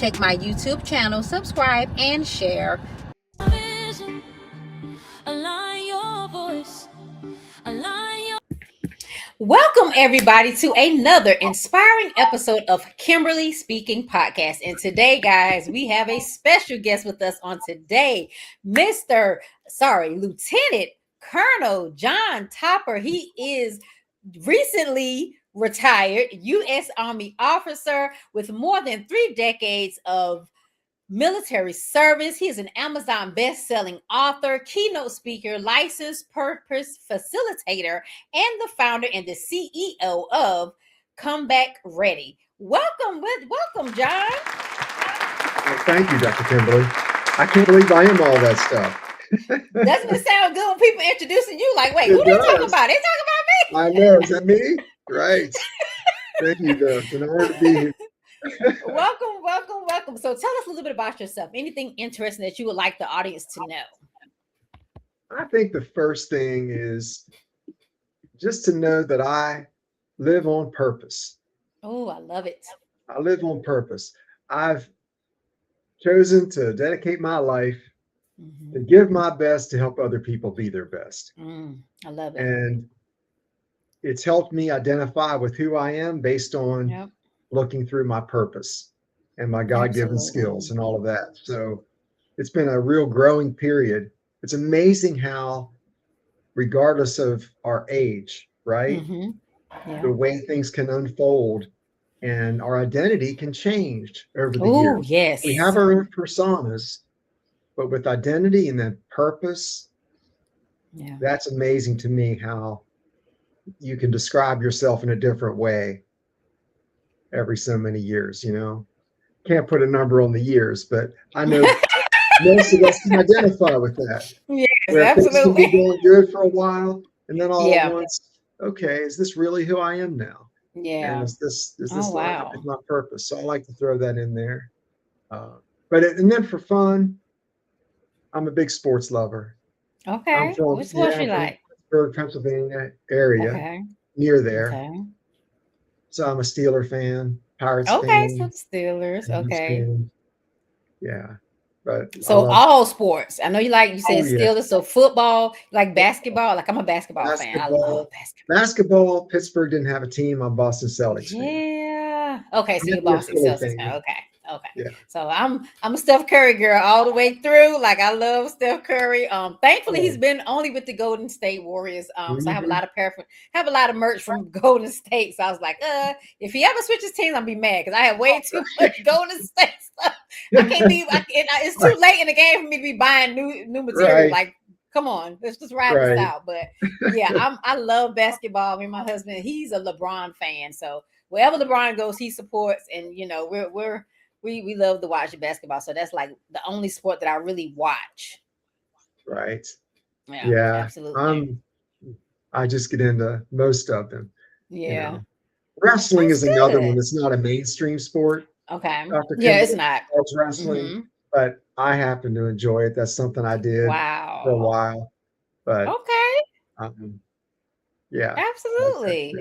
Check my YouTube channel, subscribe, and share. Welcome, everybody, to another inspiring episode of Kimberly Speaking Podcast. And today, guys, we have a special guest with us on today, Lieutenant Colonel John Topper. He is recently retired U.S. Army officer with more than 3 decades of military service. He is an Amazon best-selling author, keynote speaker, licensed purpose facilitator, and the founder and the CEO of Comeback Ready. Welcome, John. Well, thank you, Dr. Kimberly. I can't believe I am all that stuff. Doesn't it sound good when people introducing you? Like, wait, who they talking about? They talking about me? I know. Is that me? Right. Thank you, though. It's an honor to be here. Welcome. So tell us a little bit about yourself. Anything interesting that you would like the audience to know? I think the first thing is just to know that I live on purpose. Oh, I love it. I live on purpose. I've chosen to dedicate my life to give my best to help other people be their best. I love it. And it's helped me identify with who I am based on looking through my purpose and my God-given skills and all of that. So it's been a real growing period. It's amazing how, regardless of our age, right? The way things can unfold and our identity can change over the years. Yes. We have our own personas, but with identity and then purpose, that's amazing to me how you can describe yourself in a different way every so many years, you know. Can't put a number on the years, but I know most of us can identify with that. Yes, where absolutely. things can be going good for a while, and then all at once, okay, is this really who I am now? Yeah. And is this line up with my purpose? So I like to throw that in there. And then for fun, I'm a big sports lover. Okay. Which sports you like? Pittsburgh, Pennsylvania area, near there. Okay. So I'm a Steeler fan, Pirates fan. Okay, so Steelers. Okay. Fan. Yeah. But so all sports. I know you said Steelers. So football, like basketball. Like I'm a basketball fan. I love basketball. Basketball, Pittsburgh didn't have a team. I'm Boston Celtics fan. Yeah. Okay, so you're Boston Celtics fan. Okay. Yeah. So I'm a Steph Curry girl all the way through. Like I love Steph Curry. Thankfully he's been only with the Golden State Warriors. So I have a lot of merch from Golden State. So I was like, if he ever switches teams, I'll be mad because I have way too much Golden State stuff. I can't be. It's too late in the game for me to be buying new material. Right. Like, come on, let's just ride this out. But yeah, I love basketball. I mean, my husband, he's a LeBron fan. So wherever LeBron goes, he supports. And you know, we love to watch basketball. So that's like the only sport that I really watch. Right. Yeah. Absolutely. I just get into most of them. Yeah. You know. Wrestling is another one that's not a mainstream sport. Okay. It's not. It's wrestling, but I happen to enjoy it. That's something I did for a while. But yeah. Absolutely.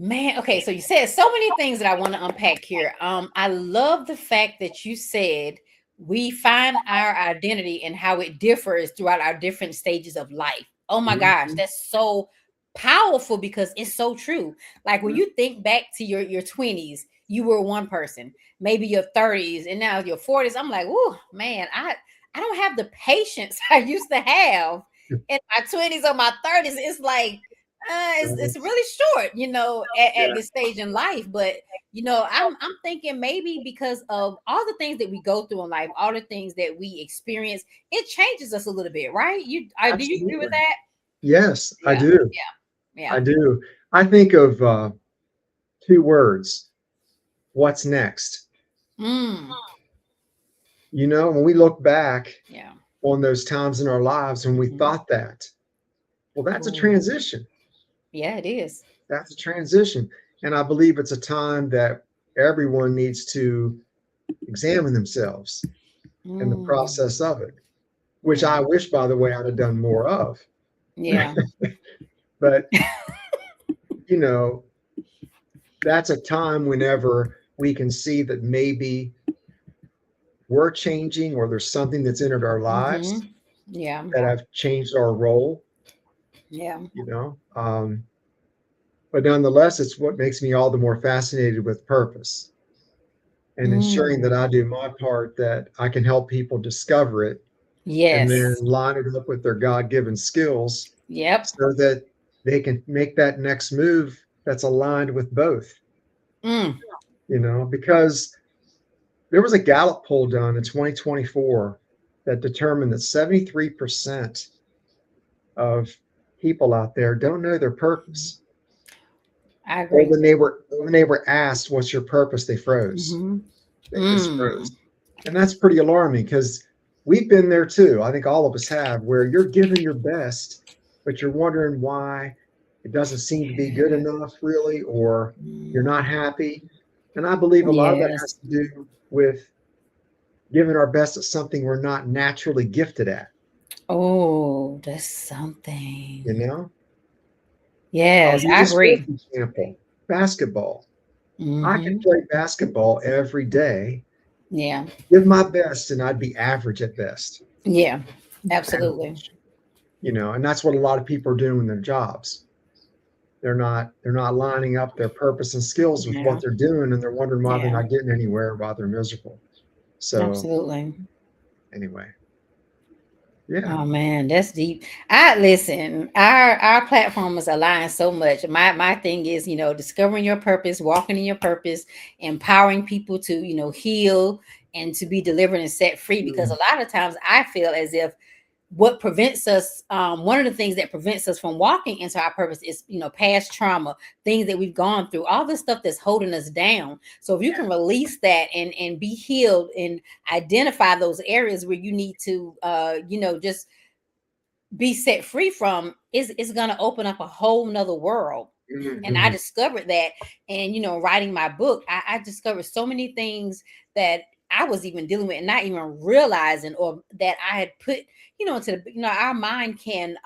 Man, okay, so you said so many things that I want to unpack here. I love the fact that you said we find our identity and how it differs throughout our different stages of life. Oh my gosh, that's so powerful because it's so true. Like when you think back to your 20s, you were one person, maybe your 30s, and now your 40s. I'm like, oh man, I don't have the patience I used to have in my 20s or my 30s. It's like it's really short, you know, at this stage in life. But you know, I'm thinking maybe because of all the things that we go through in life, all the things that we experience, it changes us a little bit, right? Do you agree with that? Yes, I do. Yeah, I do. I think of 2 words. What's next? You know, when we look back on those times in our lives when we thought that, well, that's a transition. Yeah, it is. That's a transition. And I believe it's a time that everyone needs to examine themselves in the process of it, which I wish, by the way, I'd have done more of. Yeah. But, you know, that's a time whenever we can see that maybe we're changing or there's something that's entered our lives Yeah. that have changed our role. Yeah. You know, but nonetheless, it's what makes me all the more fascinated with purpose and ensuring that I do my part, that I can help people discover it and then Yes. line it up with their God-given skills Yep. so that they can make that next move that's aligned with both. Mm. You know, because there was a Gallup poll done in 2024 that determined that 73% of people out there don't know their purpose. I Or agree. when they were asked, "What's your purpose?" they froze. They just froze, and that's pretty alarming because we've been there too. I think all of us have, where you're giving your best, but you're wondering why it doesn't seem to be good enough, really, or you're not happy. And I believe a lot of that has Yes. to do with giving our best at something we're not naturally gifted at. Oh, that's something. You know, I'll Yes, use I a sports agree. example: basketball. I could Mm-hmm. play basketball every day, Yeah. give my best, and I'd be average at best. Yeah. Absolutely. Average, you know, and that's what a lot of people are doing in their jobs. They're not lining up their purpose and skills with Yeah. what they're doing, and they're wondering why they're Yeah. not getting anywhere, why they're miserable. So Absolutely. anyway, yeah. Oh man, that's deep. I listen, our platform is aligned so much. My thing is, discovering your purpose, walking in your purpose, empowering people to, heal and to be delivered and set free. Because a Mm, lot of times I feel as if what prevents us, one of the things that prevents us from walking into our purpose is, past trauma, things that we've gone through, all the stuff that's holding us down. So if you can release that and be healed and identify those areas where you need to, just be set free from, is going to open up a whole nother world. And I mhm. discovered that. And writing my book, I discovered so many things that I was even dealing with and not even realizing, or that I had put, into the, our mind can,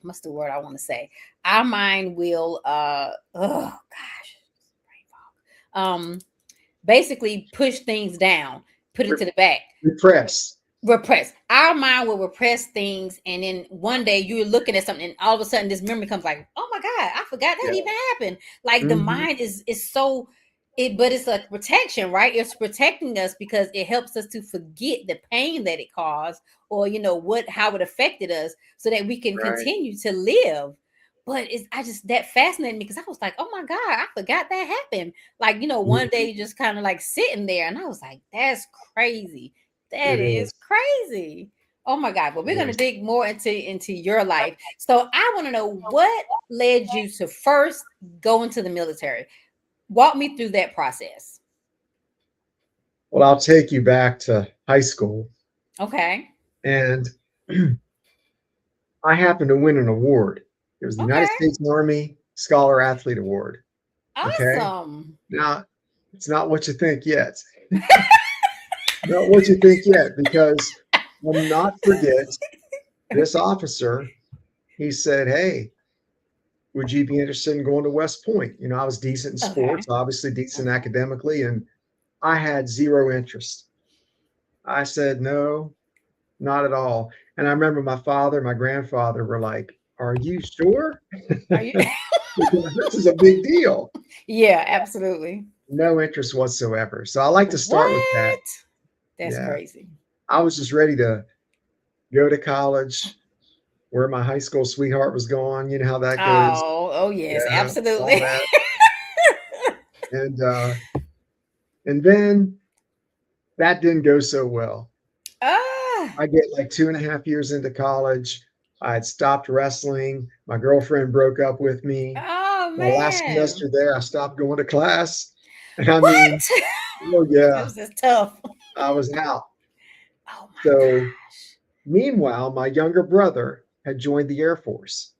what's the word I want to say, our mind will, oh gosh, um basically push things down, put it Re- to the back, Repress. repress. Our mind will repress things, and then one day you're looking at something, and all of a sudden this memory comes like, oh my god, I forgot that Yeah. even happened. Like the Hmm. mind is so, but it's a protection, right? It's protecting us because it helps us to forget the pain that it caused, or how it affected us, so that we can Right. continue to live. But I just, that fascinated me, because I was like, oh my god, I forgot that happened. Like, one Mhm. day just kind of like sitting there, and I was like, that's crazy. That It is is. crazy. Oh my God. But we're It gonna is. dig more into your life. So I want to know, what led you to first go into the military. Walk me through that process. Well, I'll take you back to high school, Okay. and I happened to win an award. It was the United Okay. States Army Scholar Athlete Award. Okay. Awesome. Now, it's not what you think yet. Not what you think yet, because I'll not forget this officer. He said, "Hey, would you be interested in going to West Point?" You know, I was decent in Okay. sports, obviously decent Okay. academically, and I had zero interest. I said, "No, not at all." And I remember my father, my grandfather were like, "Are you sure?" Are you? Because this is a big deal. Yeah, absolutely. No interest whatsoever. So I like to start with that. What? That's Yeah. crazy. I was just ready to go to college where my high school sweetheart was going. You know how that goes. Oh yes, Yeah, all absolutely. that. And then that didn't go so well. Ah, I get like 2.5 years into college. I had stopped wrestling. My girlfriend broke up with me. oh My last man. semester there, I stopped going to class. And I What? mean, oh yeah, This is tough. I was out. Oh my So gosh. meanwhile, my younger brother had joined the Air Force.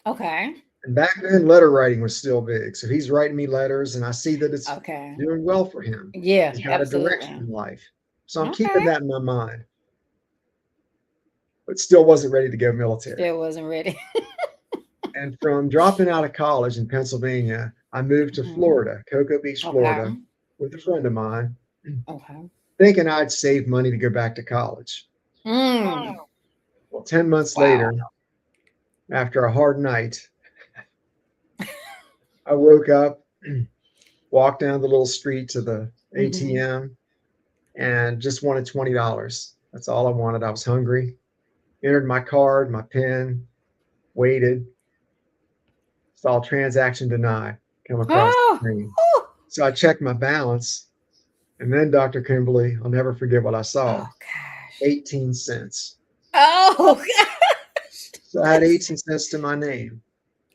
Okay. And back then, letter writing was still big. So he's writing me letters, and I see that it's Okay. doing well for him. Yeah, He's got a direction absolutely. in life. So I'm keeping Okay. that in my mind, but still wasn't ready to go military. Still wasn't ready. And from dropping out of college in Pennsylvania, I moved to Mhm. Florida, Cocoa Beach, Okay. Florida, with a friend of mine. Okay. thinking I'd save money to go back to college. Mm. Well, 10 months later, after a hard night, I woke up, walked down the little street to the ATM, and just wanted $20. That's all I wanted. I was hungry. Entered my card, my PIN, waited, saw transaction denied come across the screen. So I checked my balance, and then, Dr. Kimberly, I'll never forget what I saw. Oh, gosh. 18 cents. Oh, gosh. So I had 18 cents to my name.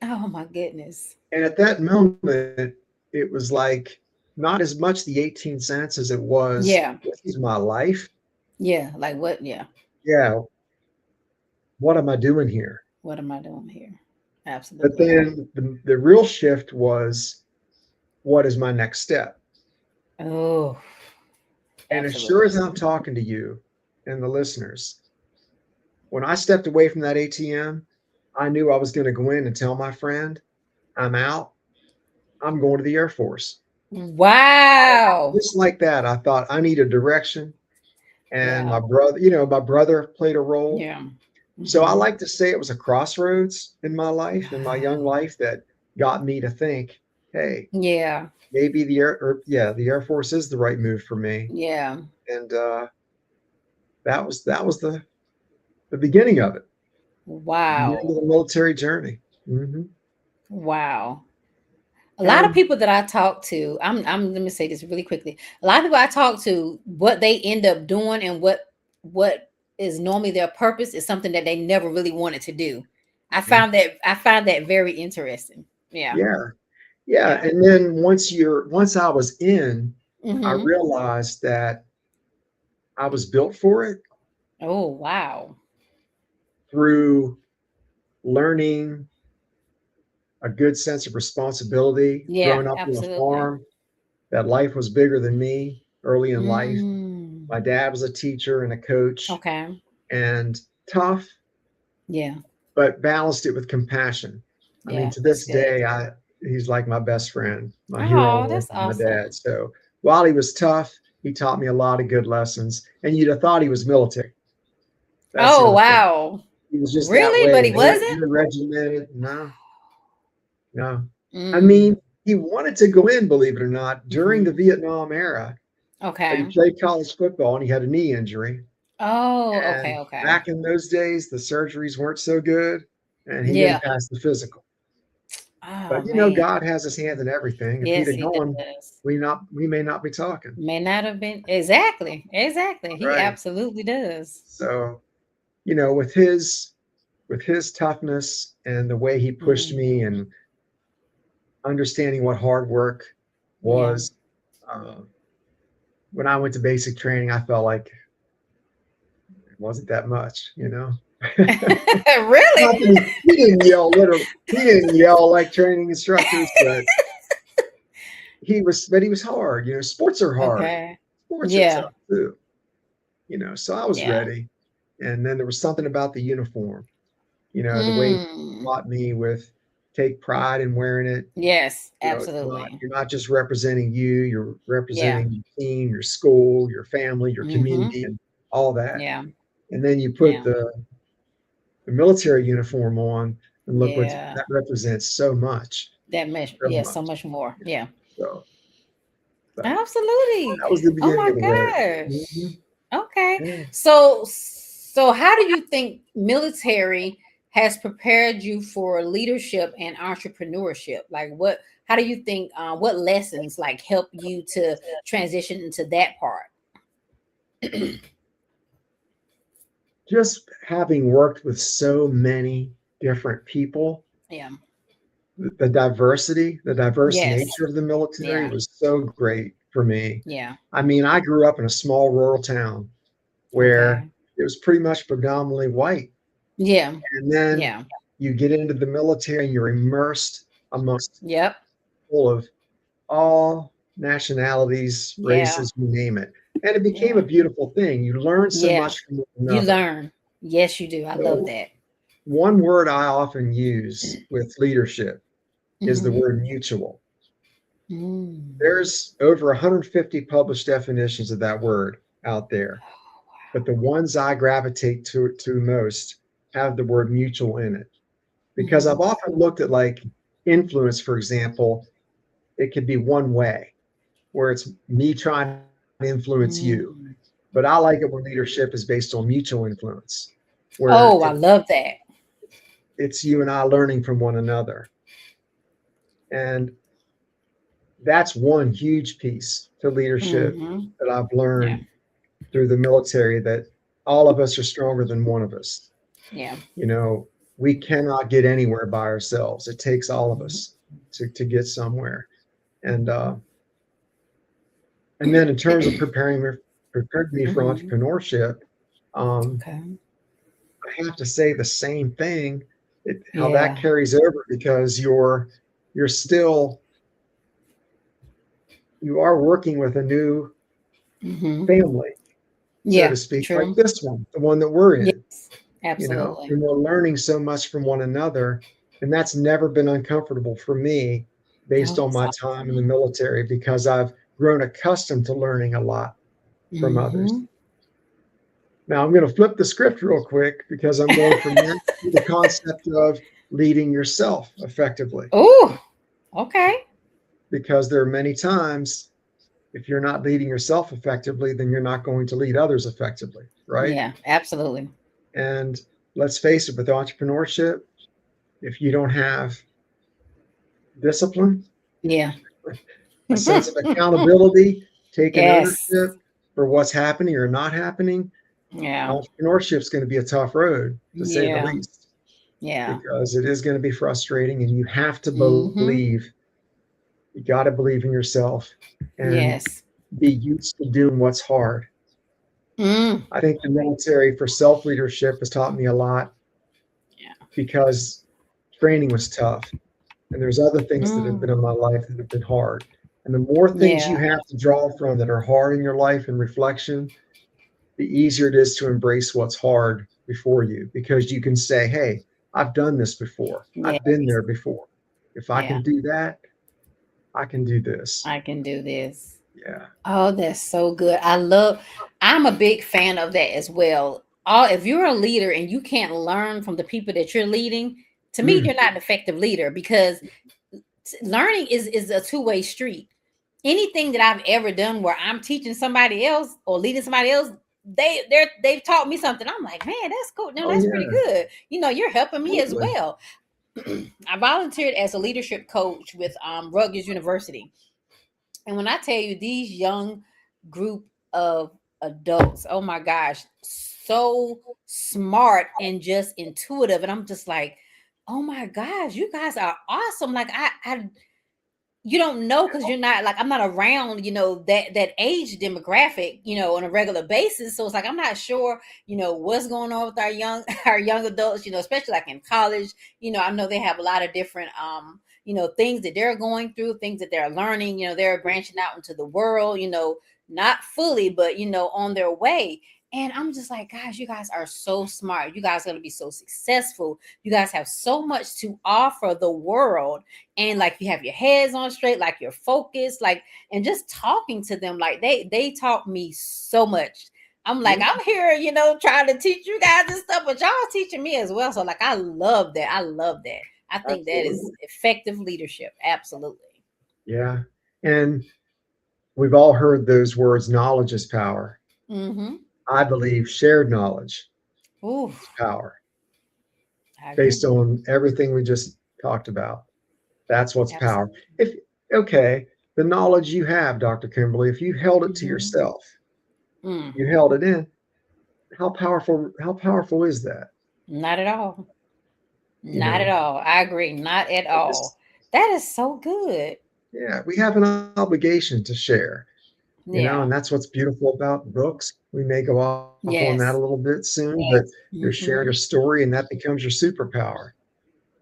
Oh, my goodness. And at that moment, it was like not as much the 18 cents as it was, this is my life. Yeah, like what? Yeah. Yeah. What am I doing here? What am I doing here? Absolutely. But then the real shift was, what is my next step? Oh. And as sure as I'm talking to you and the listeners, when I stepped away from that ATM, I knew I was going to go in and tell my friend, I'm out. I'm going to the Air Force. Wow. Just like that, I thought I need a direction. And my brother played a role. Yeah. So I like to say it was a crossroads in my life, in my young life, that got me to think, hey, maybe the Air Force is the right move for me. Yeah. And that was the beginning of it. Wow. The end of the military journey. Wow. A lot of people that I talk to, I'm let me say this really quickly. A lot of people I talk to, what they end up doing and what is normally their purpose is something that they never really wanted to do. I find that very interesting. Yeah. And then once I was in, I realized that I was built for it. Oh, wow. Through learning a good sense of responsibility, growing up on a farm, that life was bigger than me early in life. My dad was a teacher and a coach. And tough. Yeah. But balanced it with compassion. I mean, to this day, he's like my best friend, my hero, that's awesome. my dad. So while he was tough, he taught me a lot of good lessons. And you'd have thought he was military. That's wow. He was just really, but he wasn't regimented. No. I mean, he wanted to go in, believe it or not, during the Vietnam era. But he played college football and he had a knee injury. Oh, and back in those days, the surgeries weren't so good, and he didn't pass the physical. But God has his hand in everything. If he'd have gone, we may not be talking. May not have been. Exactly. He absolutely does. So, with his toughness and the way he pushed me and understanding what hard work was, when I went to basic training, I felt like it wasn't that much, Really? He didn't yell literally. He didn't yell like training instructors, but he was hard. Sports are hard. Sports are tough too. So I was ready. And then there was something about the uniform, the way he taught me with take pride in wearing it. Yes, absolutely. You're not just representing you, you're representing your team, your school, your family, your community, and all that. Yeah. And then you put the military uniform on and look what that represents so much. So much more. Yeah. So absolutely. That was the beginning. Oh my gosh. Okay. So how do you think military has prepared you for leadership and entrepreneurship? Like how do you think, what lessons help you to transition into that part? Just having worked with so many different people. Yeah. The diverse nature of the military was so great for me. Yeah. I mean, I grew up in a small rural town where it was pretty much predominantly white. Yeah. And then you get into the military and you're immersed amongst full of all nationalities, races, you name it. And it became a beautiful thing. You learn so much from another. You learn. Yes, you do. I love that. One word I often use with leadership is the word mutual. There's over 150 published definitions of that word. out there, but the ones I gravitate to most have the word mutual in it. Because I've often looked at like influence, for example, it could be one way where it's me trying to influence you. But I like it when leadership is based on mutual influence, where Oh, I love that. it's you and I learning from one another. And that's one huge piece to leadership that I've Yeah. learned through the military, that all of us are stronger than one of us. Yeah. You know, we cannot get anywhere by ourselves. It takes all of us to get somewhere. And and then in terms of preparing me for entrepreneurship, um, Okay. I have to say the same thing. How that Yeah. carries over, because you're still, you are working with a new family, so Yeah. to speak, like True. this one, the one that we're in. Yes. You know, Absolutely. and we're learning so much from one another, and that's never been uncomfortable for me based Oh, on that's my time in the military, because I've grown accustomed to learning a lot from others. awesome. Now I'm going to flip the script real quick, because I'm going from that to the concept of leading yourself effectively, Oh, okay. because there are many times, if you're not leading yourself effectively, then you're not going to lead others effectively, right? Yeah, absolutely. And let's face it, with entrepreneurship, if you don't have discipline, Yeah. a sense of accountability, taking Yes. ownership for what's happening or not happening, Yeah. entrepreneurship is going to be a tough road, to say the Yeah. least, Yeah. because it is going to be frustrating, and you have to Mm-hmm. believe. You got to believe in yourself and Yes. be used to doing what's hard. Mm. I think the military for self leadership has taught me a lot, Yeah. because training was tough. And there's other things that have been Mm. in my life that have been hard. And the more things you Yeah. have to draw from that are hard in your life and reflection, the easier it is to embrace what's hard before you, because you can say, hey, I've done this before. Yeah. I've been there before. If I Yeah. can do that, I can do this. I can do this. Yeah. Oh, that's so good. I'm a big fan of that as well. If you're a leader and you can't learn from the people that you're leading, to me, Mm. you're not an effective leader, because learning is a two-way street. Anything that I've ever done where I'm teaching somebody else or leading somebody else, they've taught me something. I'm like, man, that's cool. No, Oh, that's pretty yeah. good. You're helping me as Totally. well. I volunteered as a leadership coach with Rutgers University. And when I tell you, these young group of adults, oh my gosh, so smart and just intuitive. And I'm just like, oh my gosh, you guys are awesome. Like I you don't know, because you're not, like, I'm not around, that age demographic, on a regular basis. So it's like I'm not sure, what's going on with our young our young adults, especially like in college. I know they have a lot of different things that they're going through, things that they're learning. They're branching out into the world, not fully, but on their way. And I'm just like, guys, you guys are so smart. You guys are going to be so successful. You guys have so much to offer the world. And like, you have your heads on straight, like you're focused, like, and just talking to them, like they taught me so much. I'm like, Yeah. I'm here, trying to teach you guys and stuff, but y'all teaching me as well. So like, I love that. I love that. I think that is Absolutely. effective leadership. Absolutely. Yeah. And we've all heard those words, knowledge is power. Mm-hmm. I believe shared knowledge Ooh, is power, I based agree. on everything we just talked about. That's what's power. Absolutely. If okay, the knowledge you have, Dr. Kimberly, if you held it to Mm-hmm. yourself, Mm, you held it in, how powerful is that? not at all. You Not at know, all. I agree. Not at it all. just, That is so good. yeah, we have an obligation to share, Yeah. and that's what's beautiful about books. We may go off on that a Yes. little bit soon, but you're sharing your Mm-hmm. story, and that becomes your superpower,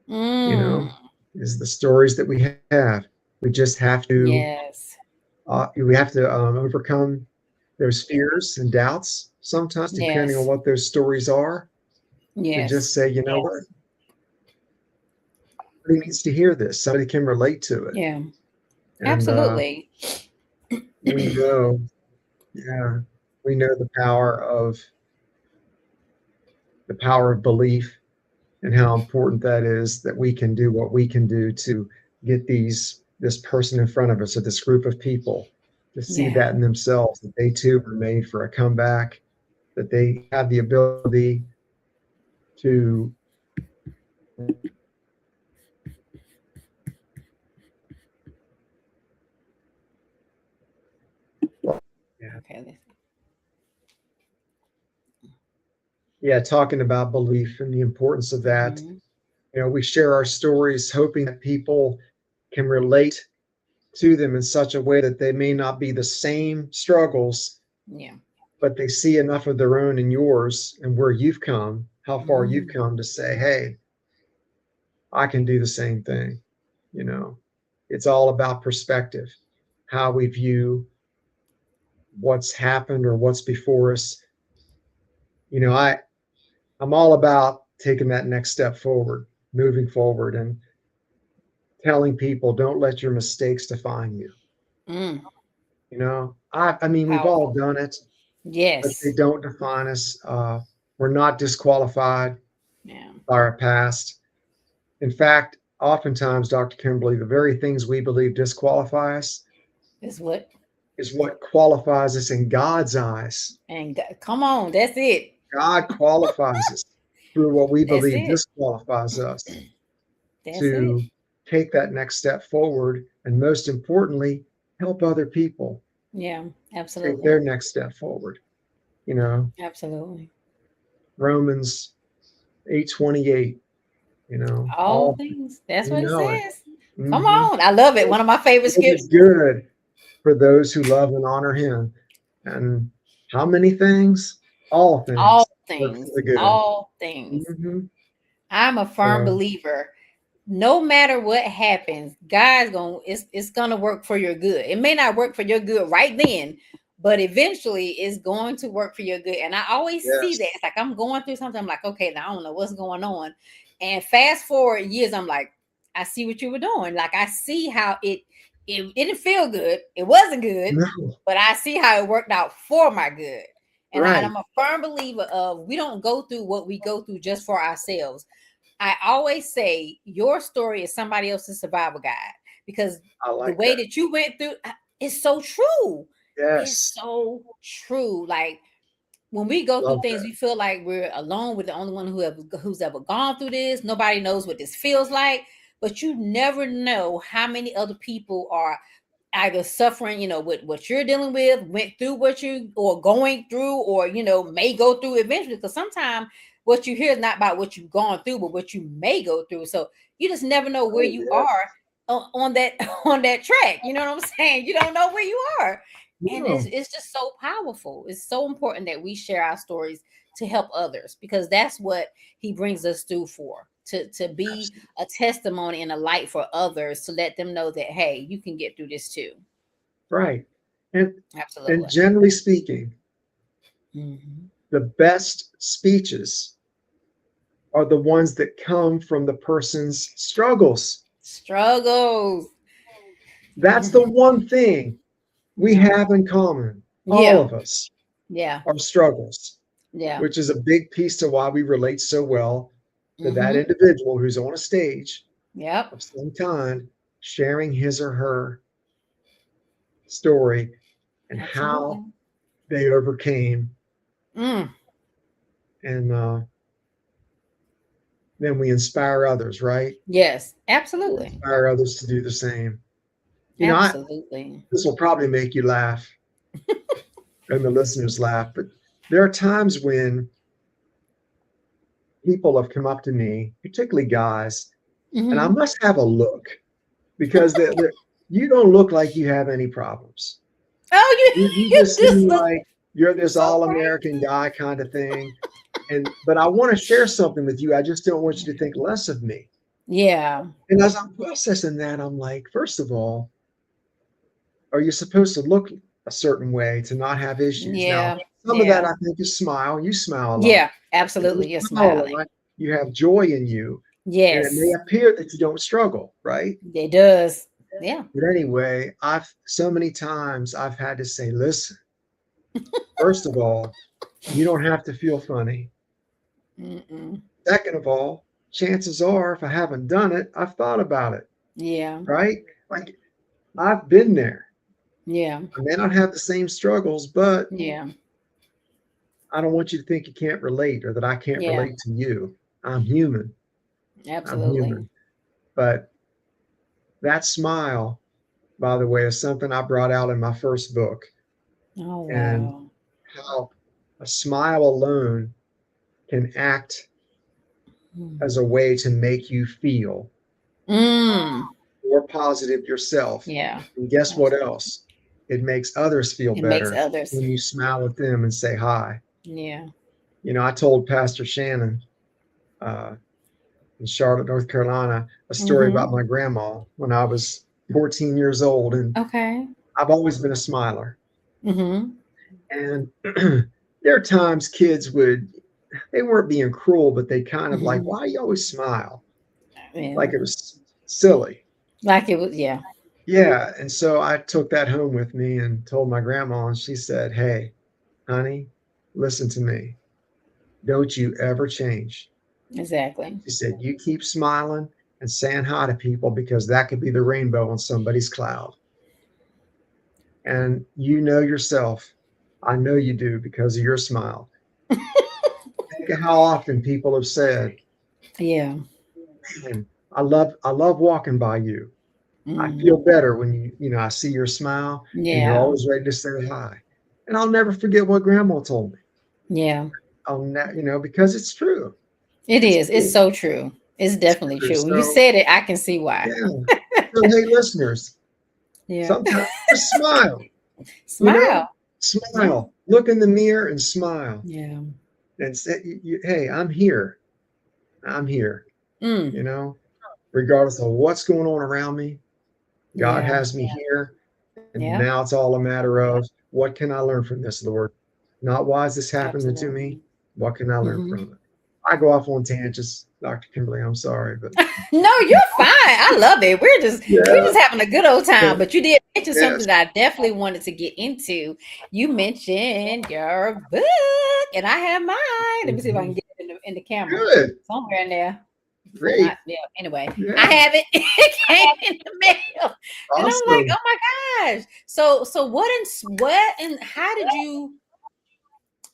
you Mm. know, is the stories that we have. We just have to Yes. overcome those fears and doubts sometimes, depending on Yes. what those stories are, to Yes. just say, you know what, somebody needs to hear this. Somebody can relate to it. Yeah. And Absolutely. we know, yeah. We know the power of belief and how important that is, that we can do what we can do to get this person in front of us, or this group of people, to see that in themselves, that they too were made for a comeback, that they have the ability to talking about belief and the importance of that. We share our stories hoping that people can relate to them in such a way that they may not be the same struggles, but they see enough of their own in yours and where you've come, how far you've come, to say, hey, I can do the same thing. It's all about perspective, how we view what's happened or what's before us. I'm all about taking that next step forward, moving forward, and telling people, don't let your mistakes define you. I mean, we've all done it. Yes. But they don't define us. We're not disqualified by our past. In fact, oftentimes, Dr. Kimberly, the very things we believe disqualify us is what qualifies us in God's eyes. And come on, that's it. God qualifies us through what we believe disqualifies us to take that next step forward, and most importantly, help other people. Yeah, absolutely. Take their next step forward. Absolutely. Romans 8:28. All things. That's what it says. Mm-hmm. Come on, I love it. One of my favorite scriptures. It's good for those who love and honor Him. And how many things? All things. All things. All things. I'm a firm believer. No matter what happens, God's it's gonna work for your good. It may not work for your good right then, but eventually it's going to work for your good. And I always see that. It's like I'm going through something. I'm like, okay, now I don't know what's going on. And fast forward years, I'm like, I see what you were doing. Like I see how it didn't feel good. It wasn't good, but I see how it worked out for my good. And I'm a firm believer of, we don't go through what we go through just for ourselves. I always say your story is somebody else's survival guide, because the way that you went through is so true. Yes. It's so true. Like when we go through things, we feel like we're alone. We're the only one who's ever gone through this. Nobody knows what this feels like, but you never know how many other people are either suffering, with what you're dealing with, went through what you or going through, or, may go through eventually. Because sometimes what you hear is not about what you've gone through, but what you may go through. So you just never know where you are on that track. You know what I'm saying? You don't know where you are. And it's just so powerful. It's so important that we share our stories to help others, because that's what He brings us through for. To be a testimony and a light for others, to let them know that, hey, you can get through this too. Right. And absolutely. And generally speaking, the best speeches are the ones that come from the person's struggles. That's the one thing we have in common, all of us. Our struggles. Which is a big piece to why we relate so well to that individual who's on a stage of some kind, sharing his or her story and how they overcame. And then we inspire others, right? Yes, absolutely. We inspire others to do the same. Absolutely. This will probably make you laugh and the listeners laugh, but there are times when people have come up to me, particularly guys, and I must have a look, because you don't look like you have any problems. Oh, you just seem like you're this all-American guy kind of thing. But I want to share something with you. I just don't want you to think less of me. Yeah. And as I'm processing that, I'm like, first of all, are you supposed to look a certain way to not have issues? Yeah. Now, some of that I think is smile. You smile a lot. Yeah, absolutely. You're smiling. You have joy in you. Yes. And it may appear that you don't struggle, right? It does. Yeah. But anyway, so many times I've had to say, listen, First of all, you don't have to feel funny. Mm-mm. Second of all, chances are, if I haven't done it, I've thought about it. Yeah. Right? Like, I've been there. Yeah. I may not have the same struggles, but Yeah. I don't want you to think you can't relate or that I can't Yeah. relate to you. I'm human. I'm Absolutely. human. But that smile, by the way, is something I brought out in my first book. Oh, And wow. how a smile alone can act as a way to make you feel Mm. more positive yourself. Yeah. And guess what else? It makes others feel It makes better others. when you smile at them and say hi. Yeah. You know, I told Pastor Shannon uh, in Charlotte, North Carolina, a story about my grandma when I was 14 years old. And Okay. I've always been a smiler. Mm-hmm. And there are times kids they weren't being cruel, but they kind of like, why do you always smile? Yeah. Like it was silly. Like it was, yeah. Yeah. And so I took that home with me and told my grandma, and she said, hey, honey, listen to me. Don't you ever change. Exactly. She said, you keep smiling and saying hi to people because that could be the rainbow on somebody's cloud. And you know yourself. I know you do because of your smile. Think of how often people have said, Yeah. man, I love walking by you. I Mm. feel better when I see your smile and you're Yeah. always ready to say hi. And I'll never forget what grandma told me. Yeah. Because it's true. It It's is. It's true. so true. It's It's definitely true. true. When you So said it, I can see why. yeah. So hey, listeners, Yeah. sometimes just smile, you know, Smile. Yeah. smile, look in the mirror and smile Yeah. and say, hey, I'm here. I'm here, Mm. regardless of what's going on around me. God Yeah. has me here. And Yeah. now it's all a matter of what can I learn from this, Lord? Not why is this happening to me? Absolutely. What can I learn Hmm. from it? I go off on tangents, Dr. Kimberly. I'm sorry, but No, you're fine. I love it. We're yeah, just having a good old time. yeah, But you did mention yes. something that I definitely wanted to get into. You mentioned your book, and I have mine. Let me see if I can Mhm. get it in the camera Good, somewhere in there. great, Yeah. Anyway, I yeah, have it. It came in the mail, and I'm like, awesome. oh my gosh. So what and how did you?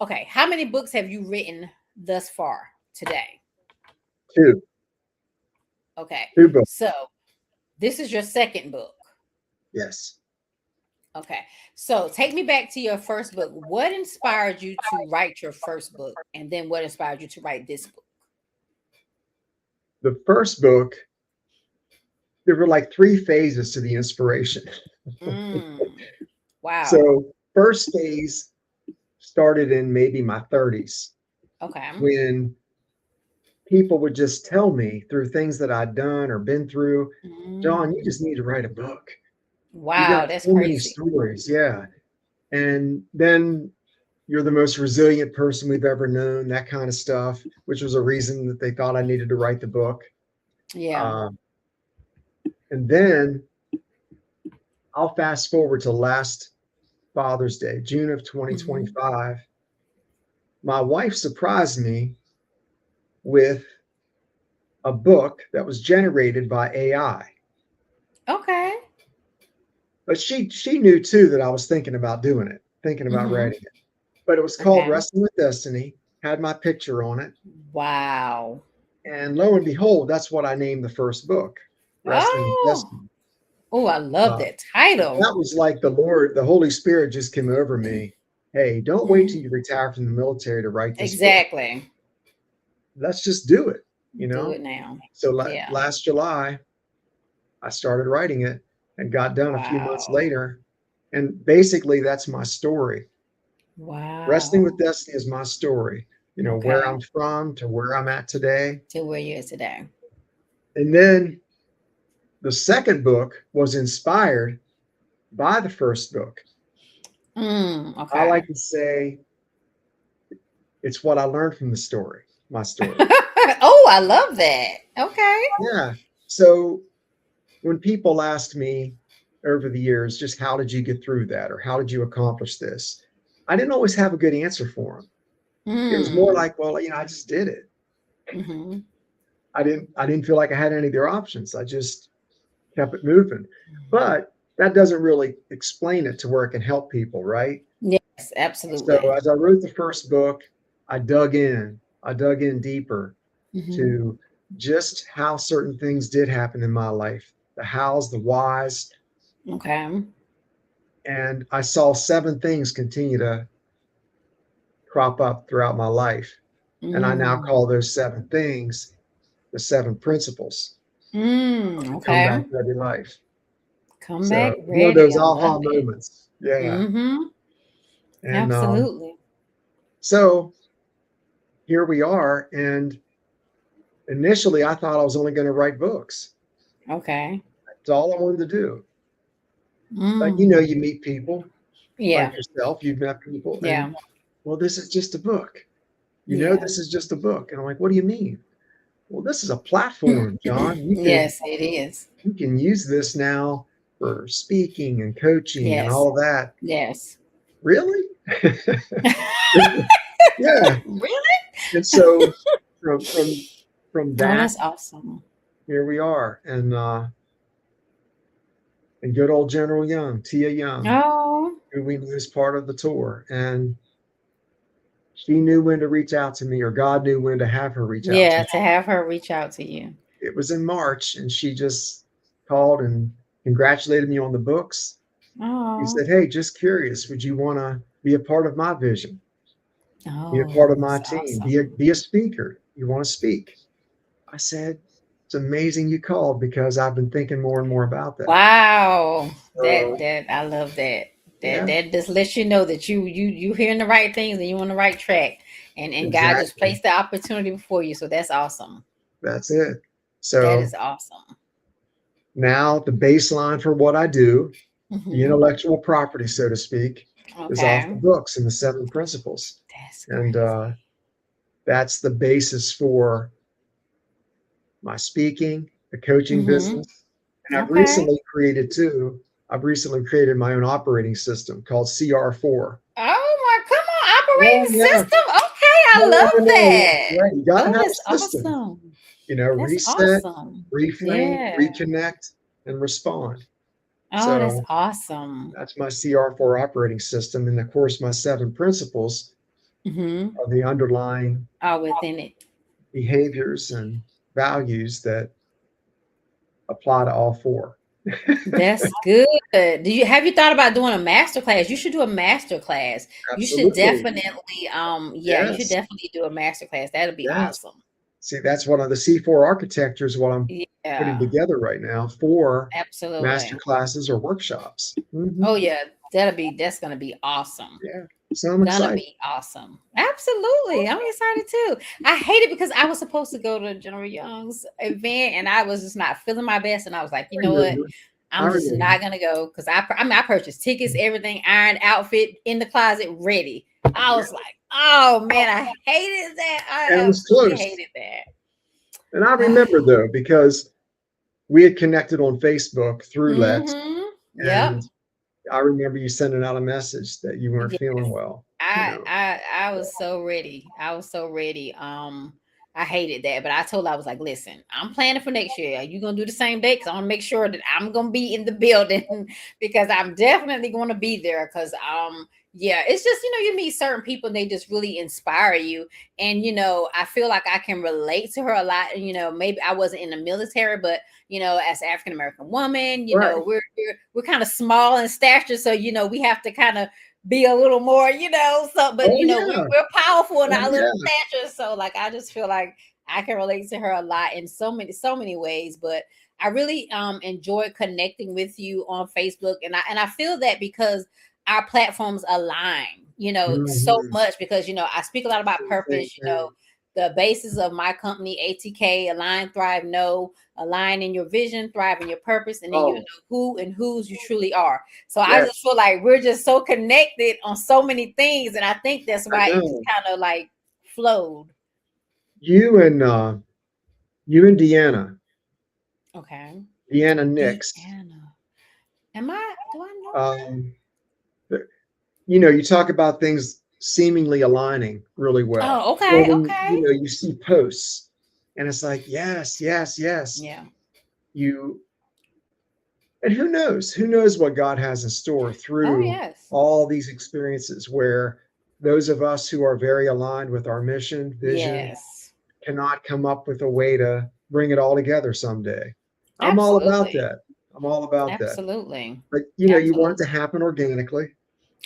Okay, how many books have you written thus far today? Two, Okay, two books. so this is your second book. Yes. Okay, so take me back to your first book. What inspired you to write your first book, and then what inspired you to write this book? The first book, there were like three phases to the inspiration. Mm, wow. So, first phase started in maybe my 30s Okay. when people would just tell me through things that I'd done or been through, John, you Mm, just need to write a book. You wow, got that's so many crazy. stories. Yeah. And then you're the most resilient person we've ever known, that kind of stuff, which was a reason that they thought I needed to write the book. Yeah. Um, and then I'll fast forward to last Father's Day, June of Mhm. 2025. My wife surprised me with a book that was generated by AI. Okay. But she knew too that I was thinking about doing it, thinking about Mhm. writing it. But it was called Okay. Wrestling with Destiny, had my picture on it. Wow. And lo and behold, that's what I named the first book, Wrestling with Oh. Destiny. Oh, I love Uh, that title. that was like the Holy Spirit just came over me. Hey, don't wait till Mhm. you retire from the military to write this book. Exactly. Let's just do it, Do it now. So Yeah. last July, I started writing it and got done a few months Wow. later. And basically, that's my story. Wrestling with Wow. Destiny is my story, where Okay. I'm from to where I'm at today. To where you are today. And then the second book was inspired by the first book. I Okay. like to say it's what I learned from the story, my story. Oh, I love that. Okay. Yeah. So when people ask me over the years, just how did you get through that or how did you accomplish this? I didn't always have a good answer for them. It was more like, well, I just did it. I didn't feel like I had any of their options. I just kept it moving. But that doesn't really explain it to where it can help people, right? Yes, absolutely. So as I wrote the first book, I dug in deeper to just how certain things did happen in my life, the hows, the whys. Okay. And I saw 7 things continue to crop up throughout my life. And I now call those 7 things the 7 principles. To come Okay. back ready life. Come So back ready. those I aha love it. moments. Yeah. And Absolutely. so here we are. And initially I thought I was only going to write books. Okay. That's all I wanted to do. But you meet people Yeah. like yourself, you've met people, Yeah. and well, this is just a book. Yeah. This is just a book. And I'm like, what do you mean? Well, this is a platform, John. Yes, it is. You can use this now for speaking and coaching and Yes. all of that. Yes. Really? Yeah. Really? And so from Oh, that, that's awesome. here we are. And good old General Young, Tia Young, Oh. who we knew as part of the tour. And she knew when to reach out to me, or God knew when to have her reach out to Yeah, me. to have her reach out to you. It was in March, and she just called and congratulated me on the books. She Oh. said, hey, just curious, would you want to be a part of my vision? Be a part Oh, of my that's team, awesome. be a speaker. You want to speak? I said, it's amazing you called, because I've been thinking more and more about that. Wow. So, That I love that. yeah, That just lets you know that you hearing the right things and you on the right track. And God just exactly. placed the opportunity before you. So that's awesome. That's it. That So is awesome. now the baseline for what I do, the intellectual property, so to speak, is off the Okay. books and the 7 principles. That's And crazy. that's the basis for my speaking, the coaching business. And Okay. I've recently created my own operating system called CR4. Oh my, come on, Oh, operating yeah. system. Okay, I No, love that. right. You got to Oh, have that's a system, awesome. That's reset, awesome. reframe, Yeah. reconnect, and respond. Oh, that's So awesome. that's my CR4 operating system. And of course, my 7 principles are the underlying All within it. behaviors and values that apply to all 4. That's good. Have you thought about doing a master class? You should do a master class. You should Absolutely. definitely, yeah, you should Yes. definitely do a master class. That'd be Yes. awesome. See, that's one of the C4 architecture is what I'm putting Yeah, together right now for master absolutely. classes or workshops. Oh yeah, that's gonna be awesome. Yeah. So I'm Gonna excited. be awesome. Absolutely. I'm excited too. I hate it because I was supposed to go to General Young's event and I was just not feeling my best. And I was like, you know what? I I'm just remember. not gonna go because I purchased tickets, everything, ironed, outfit in the closet, ready. I was like, oh man, I hated that. And I it was absolutely close. hated And I that. remember though, because we had connected on Facebook through Let's, Yep. and I remember you sending out a message that you weren't Yes. feeling well. I was so ready. I was so ready. I hated that, but I told her, I was like, listen, I'm planning for next year. Are you gonna do the same day? Because I want to make sure that I'm gonna be in the building because I'm definitely gonna be there. Because yeah, it's just you meet certain people and they just really inspire you. And I feel like I can relate to her a lot. And maybe I wasn't in the military, but as an African American woman, Right. we're kind of small in stature, so we have to kind of be a little more, but Oh, yeah. we're powerful in Oh, our little yeah. stature. So like I just feel like I can relate to her a lot in so many ways. But I really enjoy connecting with you on Facebook. And I feel that because our platforms align, so Mhm. much because I speak a lot about Same purpose, thing. the basis of my company, ATK, Align, Thrive, Know, align in your vision, thrive in your purpose, and then you know Oh, who and whose you truly are. So I yes. just feel like we're just so connected on so many things, and I think that's I why it just know. kind of like flowed. You and Deanna, Okay. Deanna Nix. Deanna. Do I know her? Um, you talk about things seemingly aligning really well. Oh, Or okay, when, okay. you see posts and it's like, yes, yes, yes. Yeah. You, and who knows what God has in store Oh, through yes. all these experiences where those of us who are very aligned with our mission, vision, Yes. cannot come up with a way to bring it all together someday. I'm all about Absolutely. that. I'm all about that. Absolutely. But you want it to Absolutely. happen organically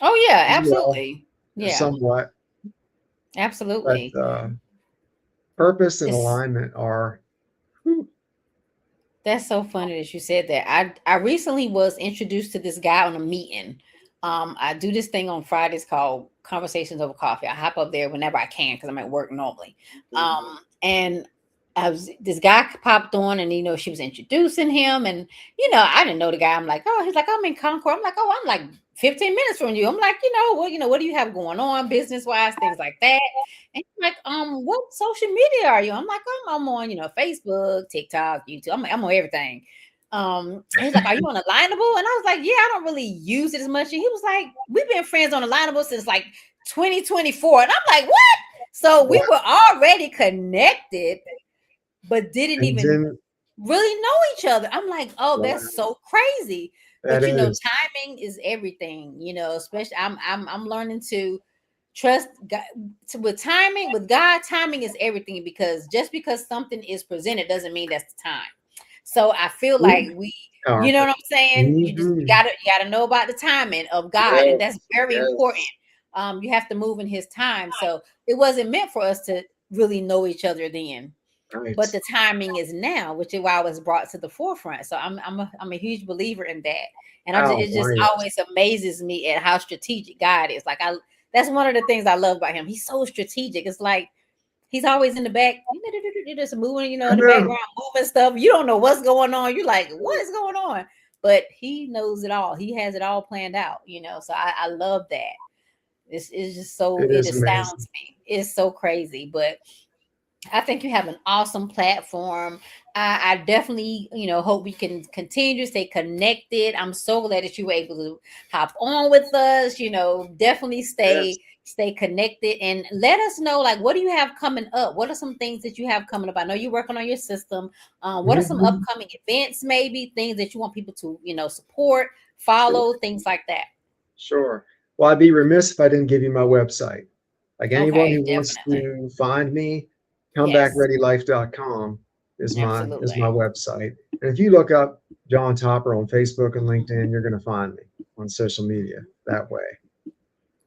Oh, yeah, as well, absolutely. Yeah, somewhat. But absolutely. purpose and It's alignment are, whew, That's so funny that you said that. I recently was introduced to this guy on a meeting. I do this thing on Fridays called Conversations Over Coffee. I hop up there whenever I can because I'm at work normally. And this guy popped on, and she was introducing him, and I didn't know the guy. I'm like, oh, he's like, I'm in Concord. I'm like, oh, I'm like 15 minutes from you. I'm like, what do you have going on business wise, things like that. And he's like, what social media are you? I'm like, I'm on, Facebook, TikTok, YouTube. I'm on everything. He's like, are you on Alignable? And I was like, yeah, I don't really use it as much. And he was like, we've been friends on Alignable since like 2024. And I'm like, what? So we were already connected, but didn't and even then really know each other. I'm like, oh, wow, that's so crazy. But that is, timing is everything, especially I'm learning to trust God with timing. With God, timing is everything, because just because something is presented doesn't mean that's the time. So I feel ooh, like you know powerful. what I'm saying? You just Mhm. you gotta know about the timing of God, and that's Yes, very important. yes. You have to move in his time. So it wasn't meant for us to really know each other then, Right. but the timing is now, which is why it was brought to the forefront. So I'm a huge believer in that, and Oh, it just right. always amazes me at how strategic God is. Like that's one of the things I love about him. He's so strategic. It's like he's always in the back, just moving, I in the know. background, moving stuff. You don't know what's going on. You're like, what is going on? But he knows it all. He has it all planned out. So I love that. It's just so It it is amazing. astounds me. It's so crazy, but I think you have an awesome platform. I definitely, hope we can continue to stay connected. I'm so glad that you were able to hop on with us. Definitely Yes. stay connected, and let us know, like, what do you have coming up? What are some things that you have coming up? I know you're working on your system. What are some Mhm. upcoming events, maybe things that you want people to, support, Sure. follow, things like that? Sure. Well, I'd be remiss if I didn't give you my website. Like anyone Okay, who wants definitely. to find me, Yes, comebackreadylife.com is my absolutely. website. And if you look up John Topper on Facebook and LinkedIn, you're going to find me on social media that way.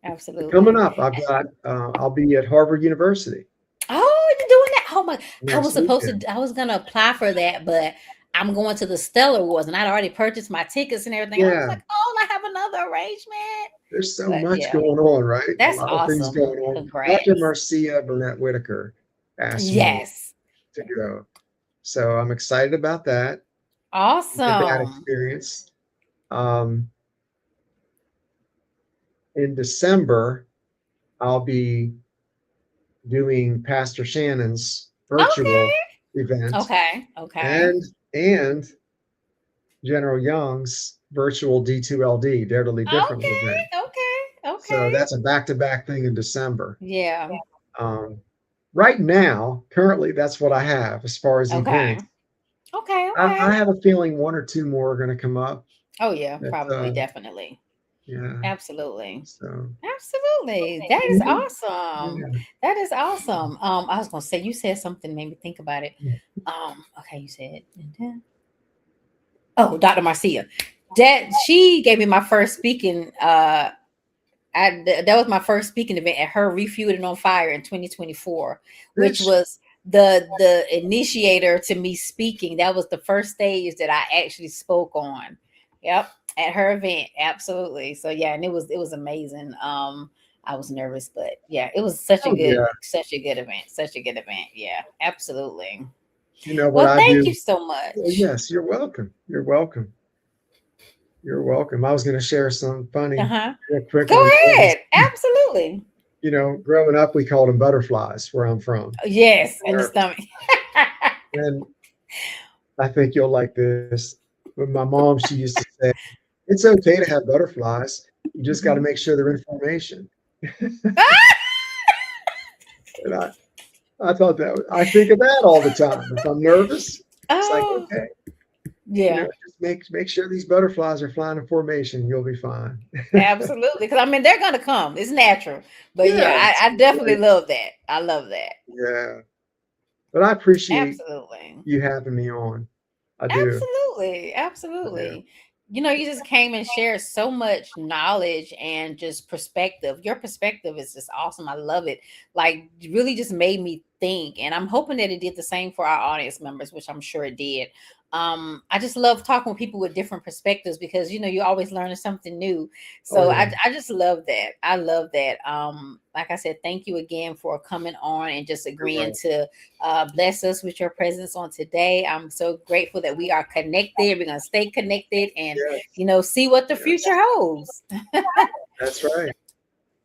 But coming Absolutely. up, I'll be at Harvard University Oh, you're doing that? Oh my! next weekend. I was gonna apply for that, but I'm going to the Stellar Awards, and I'd already purchased my tickets and everything. I was Yeah, like, oh, I have another arrangement. there's so But much yeah, going on, right? A that's lot of things awesome. going on. Dr. Congrats. Marcia Burnett Whitaker asked me Yes. to go. So I'm excited about that. Get that Awesome. experience. Um, in December, I'll be doing Pastor Shannon's virtual Okay. event Okay. Okay. and General Young's virtual D2LD, Dare to Lead Differently event. Okay. Okay. So Okay. that's a back-to-back thing in December. Yeah. Um, right now, currently, that's what I have as far as Okay. events. Okay. I Okay. have a feeling one or two more are going to come up. Oh yeah, That probably, definitely. yeah. Absolutely. So Absolutely. That is mhm, awesome. yeah. That is awesome. I was gonna say, you said something made me think about it. Okay, you said, oh, Dr. Marcia. That she gave me my first speaking that was my first speaking event at her Refueling on Fire in 2024, which Rich. was the initiator to me speaking. That was the first stage that I actually spoke on. Yep, at her event, absolutely. So yeah, and it was amazing. I was nervous, but yeah, it was Oh yeah. such a good event, such a good event. Yeah, absolutely. You know what Well, I thank you do? so Well, much. yes, you're welcome. You're welcome. You're welcome. I was going to share some Uh funny, huh. real quick Go on ahead. Absolutely. growing up, we called them butterflies where I'm from. Yes, in the Nervous. stomach. And I think you'll like this. But my mom, she used to say, It's okay to have butterflies. You just got to make sure they're in formation. And I thought I think of that all the time. If I'm nervous, it's like, Oh, okay, yeah. just make sure these butterflies are flying in formation. You'll be fine. Absolutely. Because I mean, they're going to come. It's natural. But yeah, Yeah, I definitely love that. I love that. yeah. But I appreciate Absolutely. you having me on. I do. Absolutely. I do. Absolutely. You just came and shared so much knowledge and just perspective. Your perspective is just awesome. I love it. Like, really just made me think. And I'm hoping that it did the same for our audience members, which I'm sure it did. I just love talking with people with different perspectives because you always learning something new. Oh So yeah. I just love that. I love that. Like I said, thank you again for coming on and just agreeing to bless us with your presence on today. I'm so grateful that we are connected. We're gonna stay connected and Yes. see what the Yes. future holds. That's right. That's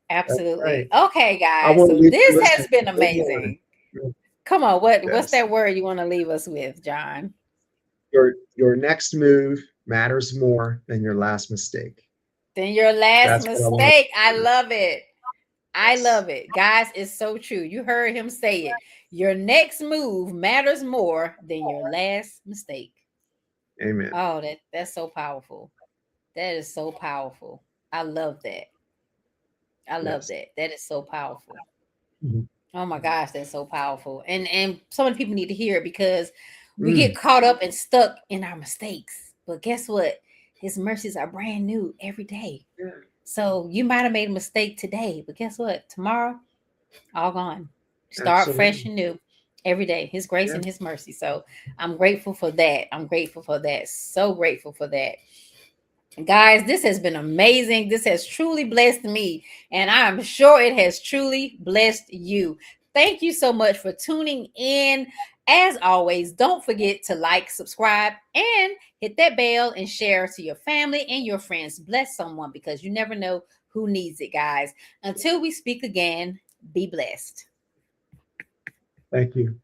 Absolutely. right. Okay, I guys. want to So leave you this has listening. been Good morning. amazing. Come on, what's Yes. that word you want to leave us with, John? Your next move matters more than your last mistake. Then your last That's what I want mistake. I to hear. love it. I Yes. love it. Guys, it's so true. You heard him say it. Your next move matters more than your last mistake. Amen. Oh, that's so powerful. That is so powerful. I love that. I love Yes. that. That is so powerful. Mhm. Oh my gosh, that's so powerful. And so many people need to hear it because we get Mm. caught up and stuck in our mistakes. But guess what? His mercies are brand new every day. Yeah. So you might have made a mistake today, but guess what? Tomorrow, all gone. Start fresh Absolutely. and new every day. His grace Yeah. and his mercy. So I'm grateful for that. I'm grateful for that. So grateful for that. Guys, this has been amazing. This has truly blessed me, and I'm sure it has truly blessed you. Thank you so much for tuning in. As always, don't forget to like, subscribe, and hit that bell and share to your family and your friends. Bless someone because you never know who needs it, guys. Until we speak again, be blessed. Thank you.